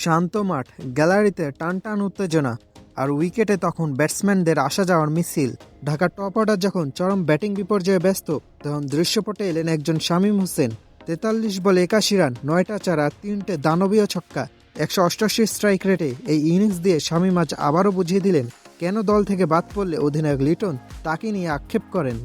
শান্ত মাঠ, গ্যালারিতে টানটান উত্তেজনা, আর উইকেটে তখন ব্যাটসম্যানদের আসা যাওয়ার মিছিল। ঢাকার টপ অর্ডার যখন চরম ব্যাটিং বিপর্যয়ে ব্যস্ত, তখন দৃশ্যপটে এলেন একজন শামীম হোসেন। ৪৩ বলে ৮১ রান, ৯টা চার আর ৩টে দানবীয় ছক্কা, ১৮৮ স্ট্রাইক রেটে এই ইনিংস দিয়ে শামীম আজ আবারও বুঝিয়ে দিলেন কেন দল থেকে বাদ পড়লে অধিনায়ক লিটন তাকে নিয়ে আক্ষেপ করেন।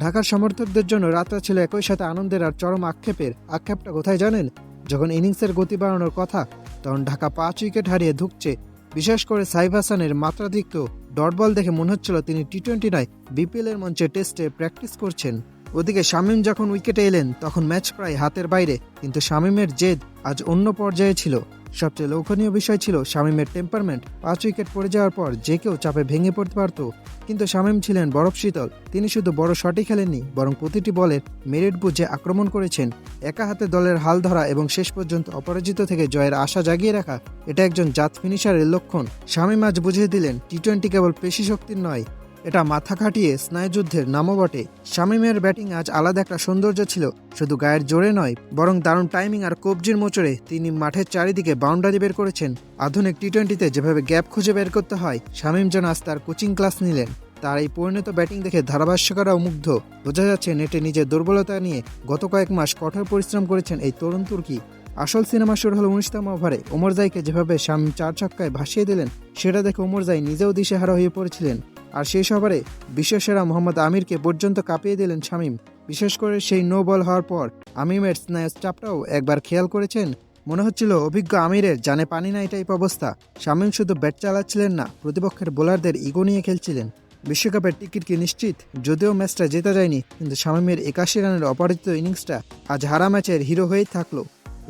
ঢাকার সমর্থকদের জন্য রাতটা ছিল একই সাথে আনন্দের আর চরম আক্ষেপের। আক্ষেপটা কোথায় জানেন? যখন ইনিংসের গতি বাড়ানোর কথা, তখন ঢাকা ৫ উইকেট হারিয়ে ধুঁকছে। বিশেষ করে সাইফ হাসানের মাত্রাতিরিক্ত ডট বল দেখে মনে হচ্ছিল তিনি টি-20 নয়, বিপিএল-এর মঞ্চে টেস্টে প্র্যাকটিস করছেন। ওদিকে শামীম যখন উইকেটে এলেন তখন ম্যাচ প্রায় হাতের বাইরে, কিন্তু শামীমের জেদ আজ অন্য পর্যায়ে ছিল। সবচেয়ে লক্ষণীয় বিষয় ছিল শামীমের টেম্পারমেন্ট। ৫ উইকেট পড়ে যাওয়ার পর যে কেউ চাপে ভেঙে পড়তে পারত, কিন্তু শামীম ছিলেন বরফ শীতল। তিনি শুধু বড় শটই খেলেননি, বরং প্রতিটি বলের মেরিট বুঝে আক্রমণ করেছেন। একা হাতে দলের হাল ধরা এবং শেষ পর্যন্ত অপরাজিত থেকে জয়ের আশা জাগিয়ে রাখা, এটা একজন জাত ফিনিশারের লক্ষণ। শামীম আজ বুঝিয়ে দিলেন টি-20 কেবল পেশি শক্তির নয়, এটা মাথা খাটিয়ে স্নায়ুযুদ্ধের নামও বটে। শামীমের ব্যাটিং আজ আলাদা একটা সৌন্দর্য ছিল, শুধু গায়ের জোরে নয়, বরং দারুণ টাইমিং আর কবজির মোচড়ে তিনি মাঠের চারিদিকে বাউন্ডারি বের করেছেন। আধুনিক টি-20-তে যেভাবে গ্যাপ খুঁজে বের করতে হয়, শামীম যেন আজ তার কোচিং ক্লাস নিলেন। তার এই পরিণত ব্যাটিং দেখে ধারাভাষ্যকাররাও মুগ্ধ। বোঝা যাচ্ছে নেটে নিজের দুর্বলতা নিয়ে গত কয়েক মাস কঠোর পরিশ্রম করেছেন এই তরুণ তুর্কি। আসল সিনেমা শুরু হলো ১৯তম ওভারে ওমরজাইকে যেভাবে শামীম ৪ ছক্কায় ভাসিয়ে দিলেন, সেটা দেখে ওমরজাই নিজেও দিশেহারা হয়ে পড়েছিলেন। আর শেষ ওভারে বিশ্বসেরা মোহাম্মদ আমিরকে পর্যন্ত কাঁপিয়ে দিলেন শামীম। বিশেষ করে সেই নো বল হওয়ার পর আমিমের স্ন্যাচ চাপটাও একবার খেয়াল করেছেন? মনে হচ্ছিল অভিজ্ঞ আমিরের জানে পানি নাই টাইপ অবস্থা। শামীম শুধু ব্যাট চালাচ্ছিলেন না, প্রতিপক্ষের বোলারদের ইগো নিয়ে খেলছিলেন। বিশ্বকাপের টিকিট কি নিশ্চিত? যদিও ম্যাচটা জেতা যায়নি, কিন্তু শামীমের ৮১ রানের অপরাজিত ইনিংসটা আজ হারা ম্যাচের হিরো হয়েই থাকলো।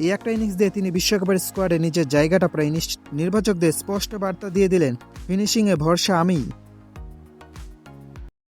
এই একটা ইনিংস দিয়ে তিনি বিশ্বকাপের স্কোয়াডে নিজের জায়গাটা প্রায় নির্বাচকদের স্পষ্ট বার্তা দিয়ে দিলেন, ফিনিশিংয়ে ভরসা আমি।